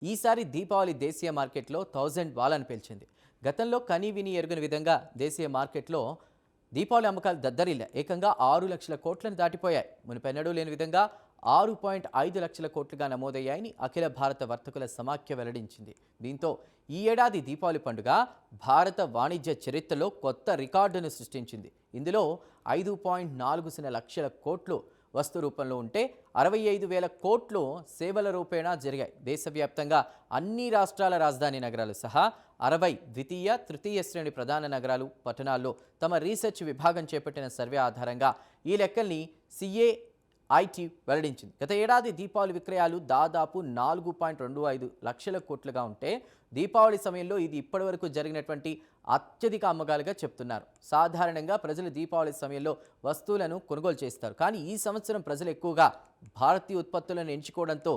ఈసారి దీపావళి దేశీయ మార్కెట్లో 1000 వాలాన్ని పేల్చింది. గతంలో కనీ విని ఎరుగని విధంగా దేశీయ మార్కెట్లో దీపావళి అమ్మకాలు దద్దరిల్లా ఏకంగా 6 లక్షల కోట్లను దాటిపోయాయి. మునుపెన్నడూ లేని విధంగా 6.5 లక్షల కోట్లుగా నమోదయ్యాయని అఖిల భారత వర్తకుల సమాఖ్య వెల్లడించింది. దీంతో ఈ ఏడాది దీపావళి పండుగ భారత వాణిజ్య చరిత్రలో కొత్త రికార్డును సృష్టించింది. ఇందులో 5.40 లక్షల కోట్లు వస్తు రూపంలో ఉంటే 65,000 కోట్లు సేవల రూపేణా జరిగాయి. దేశవ్యాప్తంగా అన్ని రాష్ట్రాల రాజధాని నగరాలు సహా 60 ద్వితీయ తృతీయ శ్రేణి ప్రధాన నగరాలు పట్టణాల్లో తమ రీసెర్చ్ విభాగం చేపట్టిన సర్వే ఆధారంగా ఈ లెక్కల్ని సిఏఐటి వెల్లడించింది. గత ఏడాది దీపావళి విక్రయాలు దాదాపు 4.25 లక్షల కోట్లుగా ఉంటే దీపావళి సమయంలో ఇది ఇప్పటివరకు జరిగినటువంటి అత్యధిక అమ్మకాలుగా చెప్తున్నారు. సాధారణంగా ప్రజలు దీపావళి సమయంలో వస్తువులను కొనుగోలు చేస్తారు, కానీ ఈ సంవత్సరం ప్రజలు ఎక్కువగా భారతీయ ఉత్పత్తులను ఎంచుకోవడంతో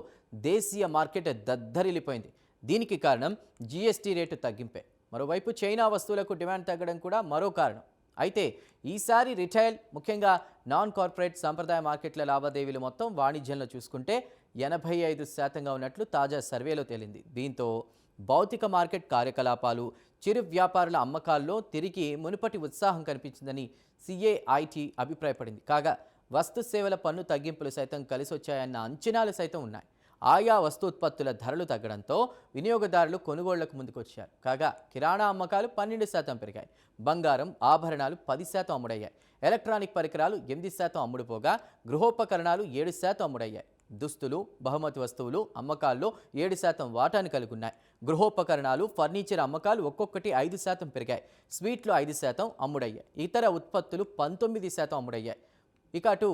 దేశీయ మార్కెట్ దద్దరిల్లిపోయింది. దీనికి కారణం జీఎస్టీ రేటు తగ్గింపే. మరోవైపు చైనా వస్తువులకు డిమాండ్ తగ్గడం కూడా మరో కారణం. అయితే ఈసారి రిటైల్, ముఖ్యంగా నాన్ కార్పొరేట్ సాంప్రదాయ మార్కెట్ల లావాదేవీలు మొత్తం వాణిజ్యంలో చూసుకుంటే 85% ఉన్నట్లు తాజా సర్వేలో తేలింది. దీంతో భౌతిక మార్కెట్ కార్యకలాపాలు, చిరు వ్యాపారుల అమ్మకాల్లో తిరిగి మునుపటి ఉత్సాహం కనిపించిందని సిఏఐటి అభిప్రాయపడింది. కాగా వస్తు సేవల పన్ను తగ్గింపులు సైతం కలిసొచ్చాయన్న అంచనాలు సైతం ఉన్నాయి. ఆయా వస్తు ఉత్పత్తుల ధరలు తగ్గడంతో వినియోగదారులు కొనుగోళ్లకు ముందుకొచ్చారు. కాగా కిరాణా అమ్మకాలు 12% పెరిగాయి. బంగారం, ఆభరణాలు 10% అమ్ముడయ్యాయి. ఎలక్ట్రానిక్ పరికరాలు 8% అమ్ముడుపోగా గృహోపకరణాలు 7% అమ్ముడయ్యాయి. దుస్తులు, బహుమతి వస్తువులు అమ్మకాల్లో 7% వాటాను కలిగున్నాయి. గృహోపకరణాలు, ఫర్నిచర్ అమ్మకాలు ఒక్కొక్కటి 5% పెరిగాయి. స్వీట్లు 5% అమ్ముడయ్యాయి. ఇతర ఉత్పత్తులు 19% అమ్ముడయ్యాయి. ఇక అటు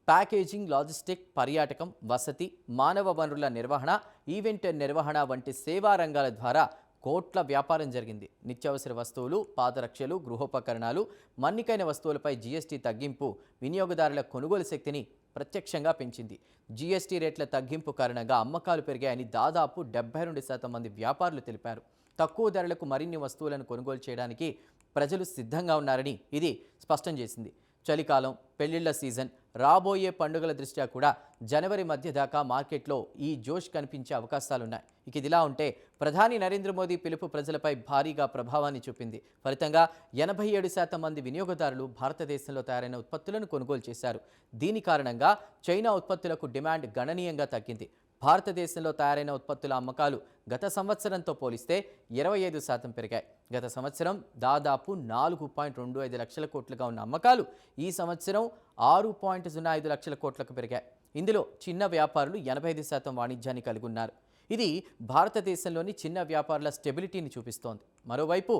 ప్యాకేజింగ్, లాజిస్టిక్, పర్యాటకం, వసతి, మానవ వనరుల నిర్వహణ, ఈవెంట్ నిర్వహణ వంటి సేవా రంగాల ద్వారా కోట్ల వ్యాపారం జరిగింది. నిత్యావసర వస్తువులు, పాదరక్షలు, గృహోపకరణాలు, మన్నికైన వస్తువులపై జీఎస్టీ తగ్గింపు వినియోగదారుల కొనుగోలు శక్తిని ప్రత్యక్షంగా పెంచింది. జీఎస్టీ రేట్ల తగ్గింపు కారణంగా అమ్మకాలు పెరిగాయని దాదాపు 72% మంది వ్యాపారులు తెలిపారు. తక్కువ ధరలకు మరిన్ని వస్తువులను కొనుగోలు చేయడానికి ప్రజలు సిద్ధంగా ఉన్నారని ఇది స్పష్టం చేసింది. చలికాలం, పెళ్లిళ్ల సీజన్, రాబోయే పండుగల దృష్ట్యా కూడా జనవరి మధ్య దాకా మార్కెట్లో ఈ జోష్ కనిపించే అవకాశాలున్నాయి. ఇక ఇదిలా ఉంటే ప్రధాని నరేంద్ర మోదీ పిలుపు ప్రజలపై భారీగా ప్రభావాన్ని చూపింది. ఫలితంగా 87% మంది వినియోగదారులు భారతదేశంలో తయారైన ఉత్పత్తులను కొనుగోలు చేశారు. దీని కారణంగా చైనా ఉత్పత్తులకు డిమాండ్ గణనీయంగా తగ్గింది. భారతదేశంలో తయారైన ఉత్పత్తుల అమ్మకాలు గత సంవత్సరంతో పోలిస్తే 25% పెరిగాయి. గత సంవత్సరం దాదాపు 4.25 లక్షల కోట్లుగా ఉన్న అమ్మకాలు ఈ సంవత్సరం 6.05 లక్షల కోట్లకు పెరిగాయి. ఇందులో చిన్న వ్యాపారులు 85% వాణిజ్యాన్ని కలిగి ఉన్నారు. ఇది భారతదేశంలోని చిన్న వ్యాపారుల స్టెబిలిటీని చూపిస్తోంది. మరోవైపు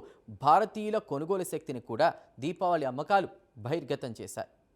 భారతీయుల కొనుగోలు శక్తిని కూడా దీపావళి అమ్మకాలు బహిర్గతం చేశాయి.